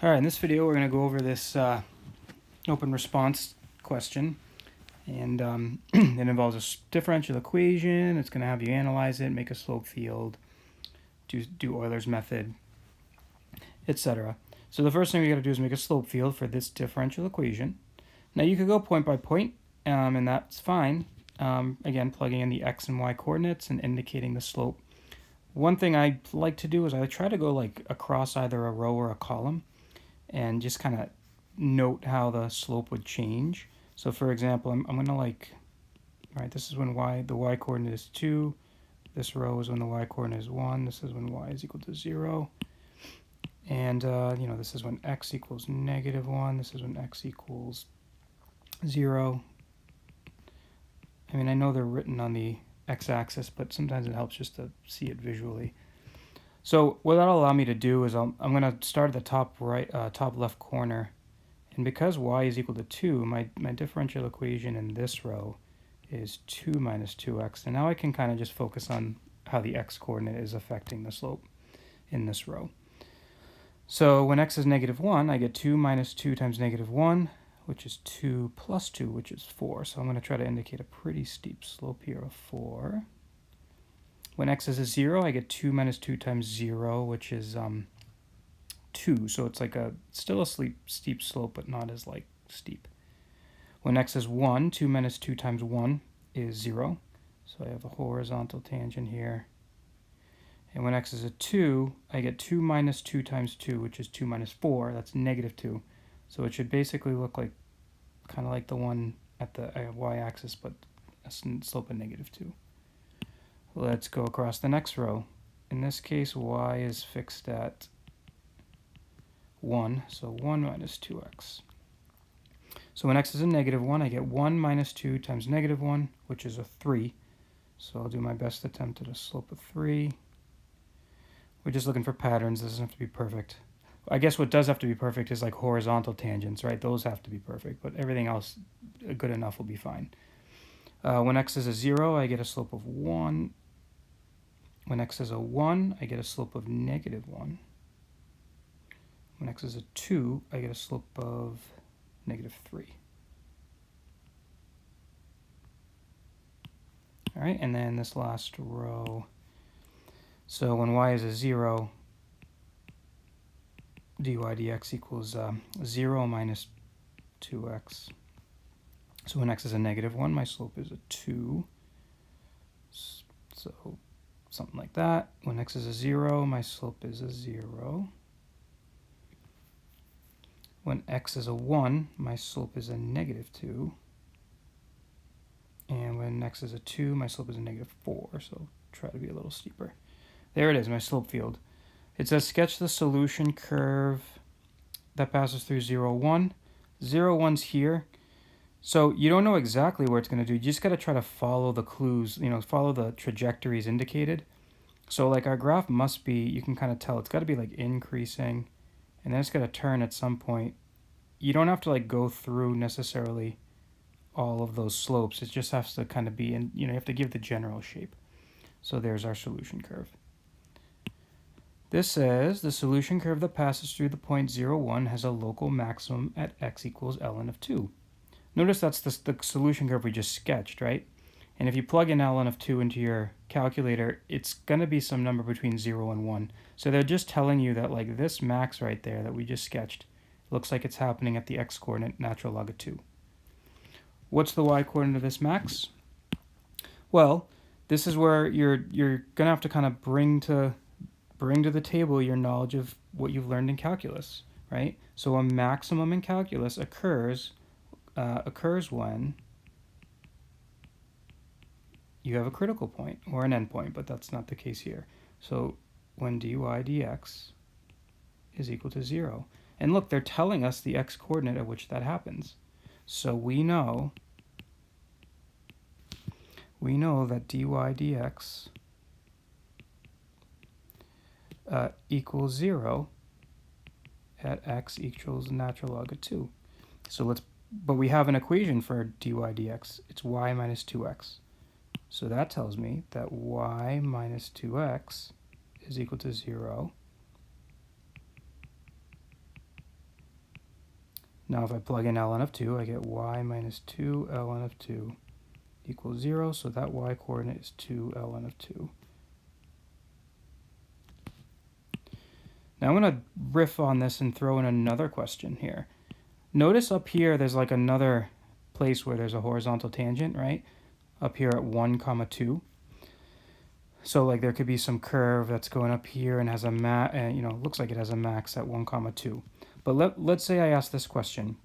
All right, in this video, we're going to go over this open response question. And it involves a differential equation. It's going to have you analyze it, make a slope field, do Euler's method, etc. So the first thing we got to do is make a slope field for this differential equation. Now you could go point by point, and that's fine. Again, plugging in the x and y coordinates and indicating the slope. One thing I like to do is I try to go like across either a row or a column and just kind of note how the slope would change. So for example, I'm going to this is when the y coordinate is 2. This row is when the y coordinate is 1. This is when y is equal to 0. And, this is when x equals -1. This is when x equals 0. I mean, I know they're written on the x-axis, but sometimes it helps just to see it visually. So what that'll allow me to do is I'm going to start at the top left corner, and because y is equal to 2, my differential equation in this row is 2 minus 2x, and now I can kind of just focus on how the x coordinate is affecting the slope in this row. So when x is -1, I get 2 minus 2 times -1, which is 2 plus 2, which is 4. So I'm going to try to indicate a pretty steep slope here of 4. When x is a 0, I get 2 minus 2 times 0, which is 2. So it's like still a steep slope, but not as steep. When x is 1, 2 minus 2 times 1 is 0. So I have a horizontal tangent here. And when x is a 2, I get 2 minus 2 times 2, which is 2 minus 4. That's -2. So it should basically look like kind of like the one at the y-axis, but a slope of -2. Let's go across the next row. In this case, y is fixed at 1, so 1 minus 2x. So when x is a -1, I get 1 minus 2 times -1, which is a 3. So I'll do my best attempt at a slope of 3. We're just looking for patterns. This doesn't have to be perfect. I guess what does have to be perfect is like horizontal tangents, right? Those have to be perfect, but everything else good enough will be fine. When x is a 0, I get a slope of 1. When x is a 1, I get a slope of -1. When x is a 2, I get a slope of -3. All right, and then this last row. So when y is a 0, dy dx equals 0 minus 2x. So when x is a -1, my slope is a 2. So something like that. When x is a 0, my slope is a 0. When x is a 1, my slope is a -2. And when x is a 2, my slope is a -4. So try to be a little steeper. There it is, my slope field. It says sketch the solution curve that passes through 0, 1. 0, 1's here. So you don't know exactly where it's going to do. You just got to try to follow the clues, follow the trajectories indicated. So like our graph must be, you can kind of tell, it's got to be like increasing, and then it's got to turn at some point. You don't have to go through necessarily all of those slopes. It just has to kind of be in, you have to give the general shape. So there's our solution curve. This says the solution curve that passes through the point 0, 1 has a local maximum at x equals ln of 2. Notice that's the solution curve we just sketched, right? And if you plug in ln of 2 into your calculator, it's going to be some number between 0 and 1. So they're just telling you that this max right there that we just sketched looks like it's happening at the x-coordinate natural log of 2. What's the y-coordinate of this max? Well, this is where you're going to have to kind of bring to the table your knowledge of what you've learned in calculus, right? So a maximum in calculus occurs when you have a critical point or an endpoint, but that's not the case here. So when dy dx is equal to 0. And look, they're telling us the x-coordinate at which that happens. So we know that dy dx equals 0 at x equals natural log of 2. So but we have an equation for dy dx. It's y minus 2x. So that tells me that y minus 2x is equal to 0 Now if I plug in ln of 2, I get y minus 2 ln of 2 equals 0, so that y coordinate is 2 ln of 2. Now I'm going to riff on this and throw in another question here. Notice up here there's like another place where there's a horizontal tangent, right? Up here at 1, comma 2. So like there could be some curve that's going up here and has a looks like it has a max at 1, comma 2. But let's say I ask this question.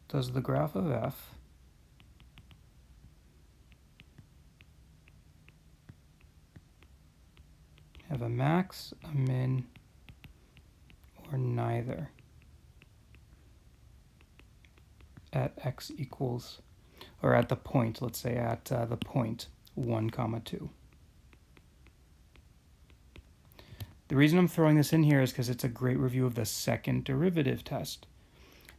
Does the graph of f have a max, a min, or neither at x equals, or at the point, let's say at the point 1, comma 2. The reason I'm throwing this in here is because it's a great review of the second derivative test.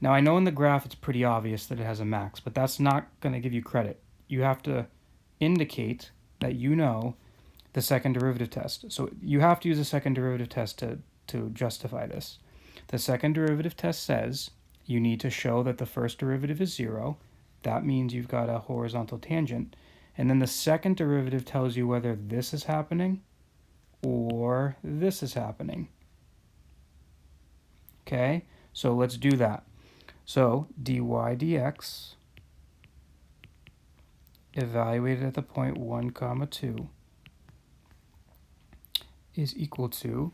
Now I know in the graph it's pretty obvious that it has a max, but that's not going to give you credit. You have to indicate that you know the second derivative test. So you have to use a second derivative test to justify this. The second derivative test says you need to show that the first derivative is 0. That means you've got a horizontal tangent. And then the second derivative tells you whether this is happening or this is happening. Okay, so let's do that. So dy dx evaluated at the point 1, comma 2 is equal to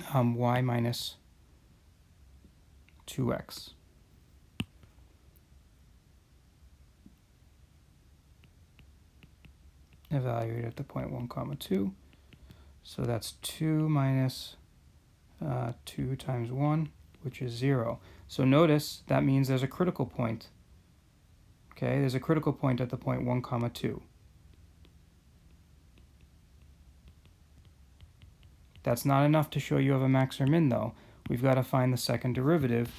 y minus 2x. Evaluated at the point 1, comma 2. So that's 2 minus 2 times 1, which is 0. So notice that means there's a critical point. Okay, there's a critical point at the point 1, comma 2. That's not enough to show you have a max or min, though. We've got to find the second derivative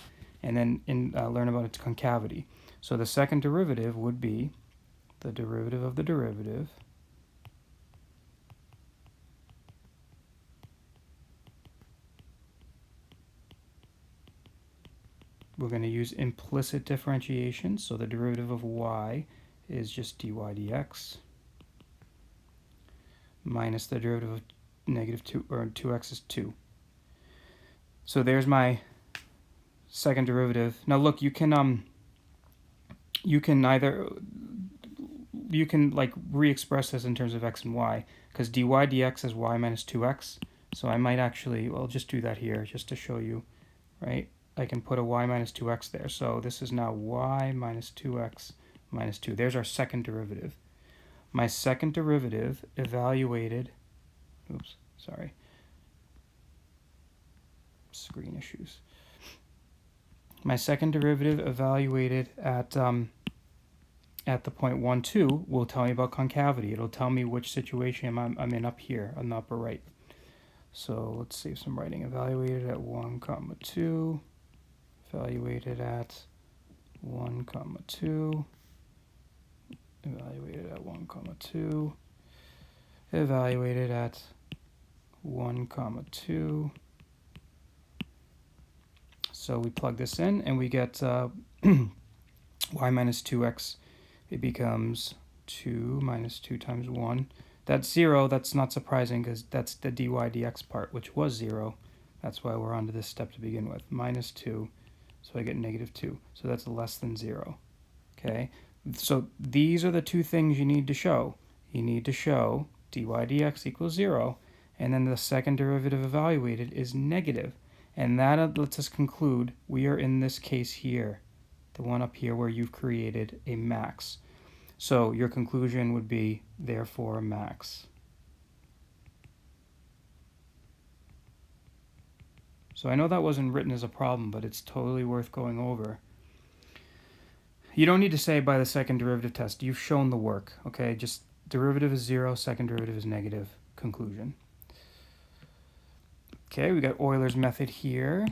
and then learn about its concavity. So the second derivative would be the derivative of the derivative we're going to use implicit differentiation, so the derivative of y is just dy dx minus the derivative of negative 2, or 2x is 2. So there's my second derivative. Now look, you can like re-express this in terms of x and y, because dy dx is y minus 2x. So I might actually, well, just do that here just to show you, right? I can put a y minus 2x there. So this is now y minus 2x minus 2. There's our second derivative. My second derivative evaluated, oops, sorry, screen issues. My second derivative evaluated at the point 1, 2 will tell me about concavity. It'll tell me which situation I'm in up here on the upper right. So let's save some writing. Evaluated at 1, comma 2. Evaluated at 1, comma 2. Evaluated at 1, comma 2. Evaluated at 1, comma 2. So we plug this in and we get y minus 2x. It becomes 2 minus 2 times 1. That's 0. That's not surprising because that's the dy dx part, which was 0. That's why we're on to this step to begin with. Minus 2. So I get negative 2. So that's less than 0. Okay? So these are the two things you need to show. You need to show dy dx equals 0, and then the second derivative evaluated is negative. And that lets us conclude we are in this case here, the one up here where you've created a max. So your conclusion would be, therefore, a max. So I know that wasn't written as a problem, but it's totally worth going over. You don't need to say by the second derivative test. You've shown the work, okay? Just derivative is 0, second derivative is negative, conclusion. Okay, we got Euler's method here.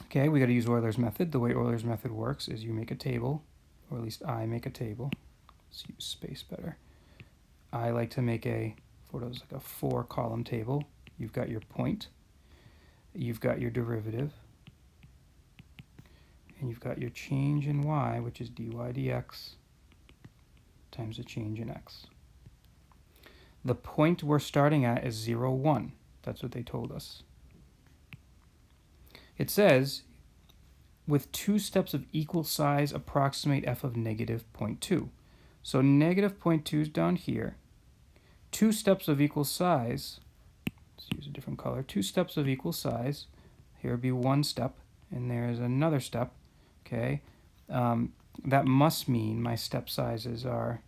Okay, we got to use Euler's method. The way Euler's method works is you make a table or at least I make a table. Let's use space better. I like to make like a 4-column table. You've got your point, you've got your derivative, and you've got your change in y, which is dy dx, times the change in x. The point we're starting at is 0, 1. That's what they told us. It says, with 2 steps of equal size, approximate f of negative 0.2. So negative 0.2 is down here. 2 steps of equal size, let's use a different color, 2 steps of equal size, here would be 1 step, and there's another step, okay? That must mean my step sizes are,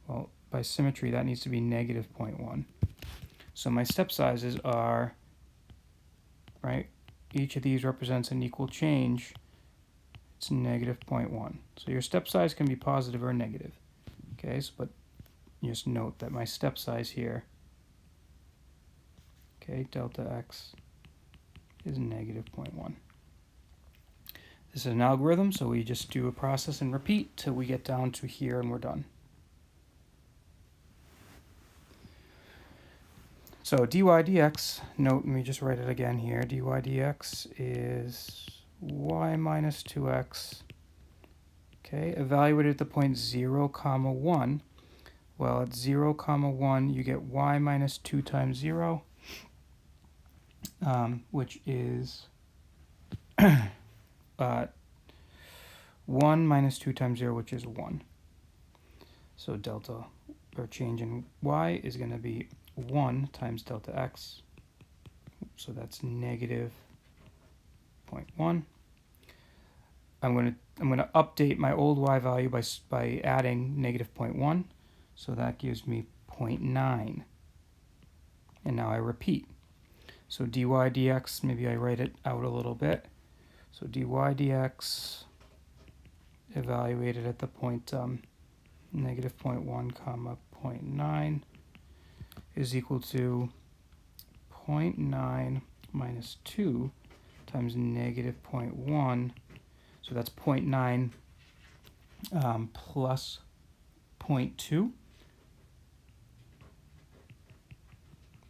well, by symmetry, that needs to be negative 0.1. So my step sizes are, right, each of these represents an equal change. It's negative 0.1. So your step size can be positive or negative. Okay, so, but just note that my step size here, okay, delta x is negative 0.1. This is an algorithm, so we just do a process and repeat till we get down to here and we're done. So dy dx, note, let me just write it again here. Dy dx is y minus 2x. Okay, evaluated at the point 0, 1. Well, at 0, 1, you get y minus 2 times 0, which is 1 minus 2 times 0, which is 1. So delta, or change in y, is going to be 1 times delta x. So that's negative 0.1. I'm going to update my old y value by adding negative 0.1. So that gives me 0.9. And now I repeat. So dy dx, maybe I write it out a little bit. So dy dx evaluated at the point negative 0.1 comma 0.9 is equal to 0.9 minus 2 times negative 0.1. So that's 0.9 plus 0.2,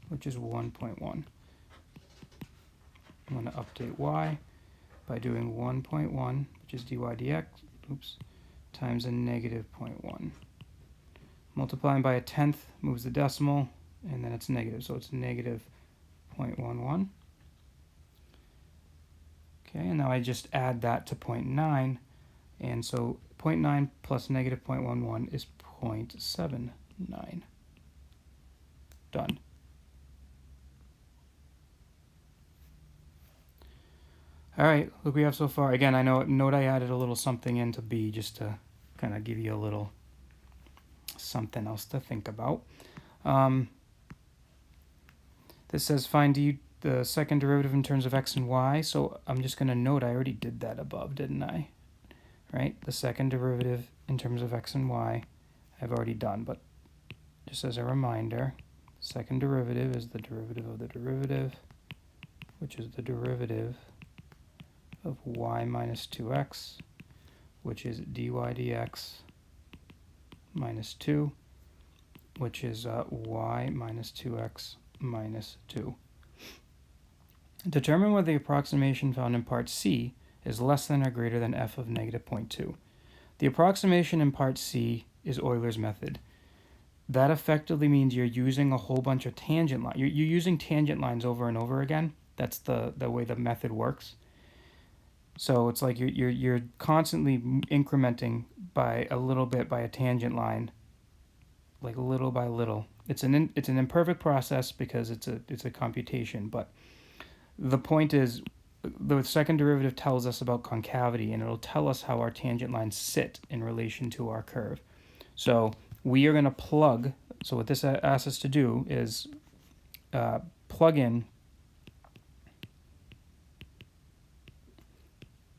which is 1.1. I'm going to update y by doing 1.1, which is dy dx, times a negative 0.1. Multiplying by a tenth moves the decimal, and then it's negative, so it's negative 0.11. Okay, and now I just add that to 0.9, and so 0.9 plus negative 0.11 is 0.79. Done. All right, look we have so far. Again, I note I added a little something into B just to kind of give you a little something else to think about. This says find the second derivative in terms of x and y. So I'm just going to note I already did that above, didn't I? Right? The second derivative in terms of x and y I've already done, but just as a reminder, second derivative is the derivative of the derivative, which is the derivative of y minus 2x, which is dy dx minus 2, which is y minus 2x minus 2. Determine whether the approximation found in part C is less than or greater than f of negative 0.2. The approximation in part C is Euler's method. That effectively means you're using a whole bunch of tangent lines. You're using tangent lines over and over again. That's the way the method works. So it's like you're constantly incrementing by a little bit by a tangent line, like little by little. It's an imperfect process because it's a computation, but the point is the second derivative tells us about concavity, and it'll tell us how our tangent lines sit in relation to our curve. So we are going to plug. So what this asks us to do is plug in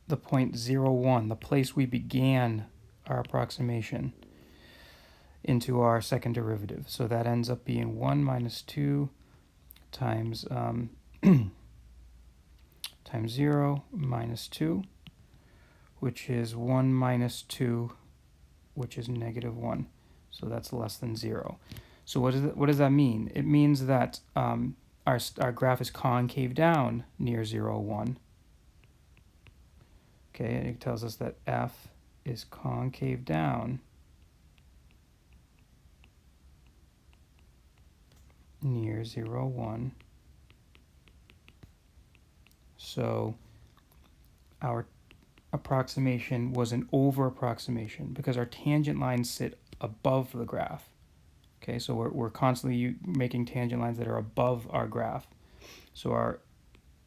the point 0, 1, the place we began our approximation, into our second derivative. So that ends up being 1 minus 2 times times 0 minus 2, which is 1 minus 2 which is -1. So that's less than 0. So what does that mean? It means that our graph is concave down near 0, 1. Okay, and it tells us that f is concave down near 0, 1. So our approximation was an over approximation because our tangent lines sit above the graph. Okay, so we're constantly making tangent lines that are above our graph. So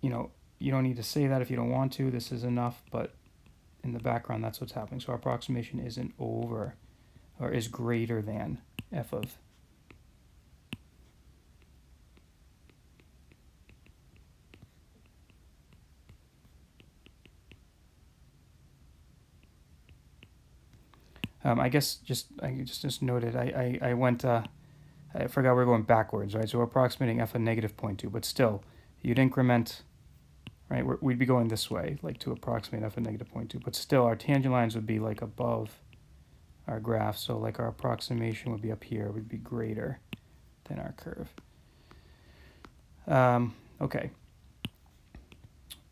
you don't need to say that if you don't want to. This is enough, but in the background, that's what's happening. So our approximation isn't over, or is greater than f of. I guess I just noted I went I forgot we're going backwards, right? So we're approximating f of -0.2, but still you'd increment, right? We'd be going this way, like to approximate f of -0.2, but still our tangent lines would be like above our graph, so like our approximation would be up here, would be greater than our curve. Okay.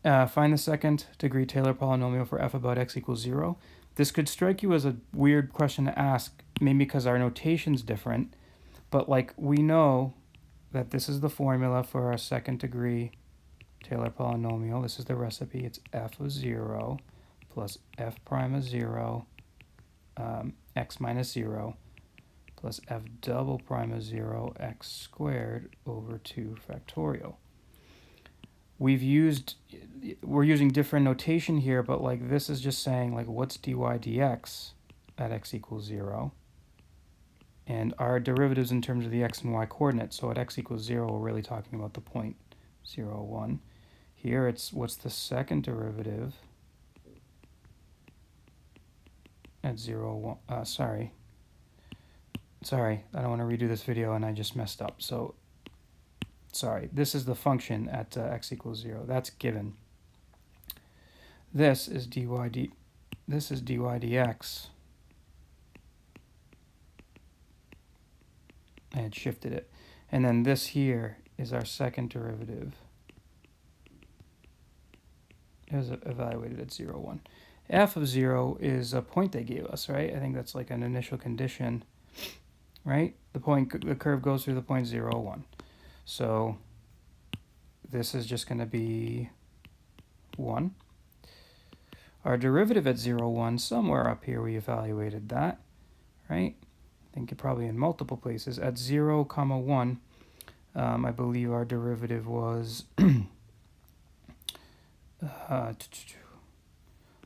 Find the second degree Taylor polynomial for f about x equals 0. This could strike you as a weird question to ask, maybe because our notation's different, but like we know that this is the formula for our second degree Taylor polynomial. This is the recipe. It's f of 0 plus f prime of 0, x minus 0, plus f double prime of 0, x squared over 2 factorial. We're using different notation here, but like this is just saying like what's dy dx at x equals 0, and our derivatives in terms of the x and y coordinates. So at x equals 0, we're really talking about the point 0, 1. Here it's what's the second derivative at 0, 1. Sorry, I don't want to redo this video and I just messed up. So sorry, this is the function at x equals 0. That's given. This is dy dx. I had shifted it. And then this here is our second derivative. It was evaluated at 0, 1. F of 0 is a point they gave us, right? I think that's like an initial condition, right? The curve goes through the point 0, 1. So this is just going to be 1. Our derivative at 0, 1, somewhere up here we evaluated that, right? I think probably in multiple places. At 0, 1, I believe our derivative was,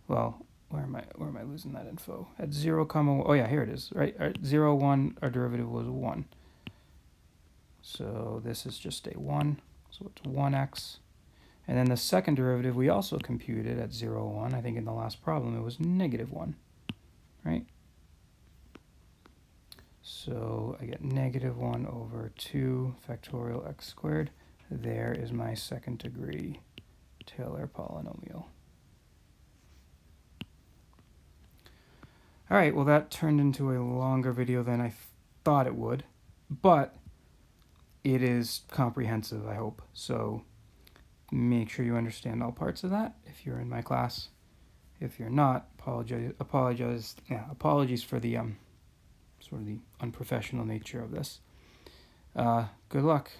well, where am I losing that info? At 0, 1, oh yeah, here it is, right? At 0, 1, our derivative was 1. So this is just a 1, so it's 1x. And then the second derivative we also computed at 0, 1. I think in the last problem it was -1, right? So I get -1 over 2 factorial x squared. There is my second degree Taylor polynomial. All right, well that turned into a longer video than I thought it would, but it is comprehensive, I hope. So make sure you understand all parts of that if you're in my class. If you're not, apologies for the sort of the unprofessional nature of this. Good luck.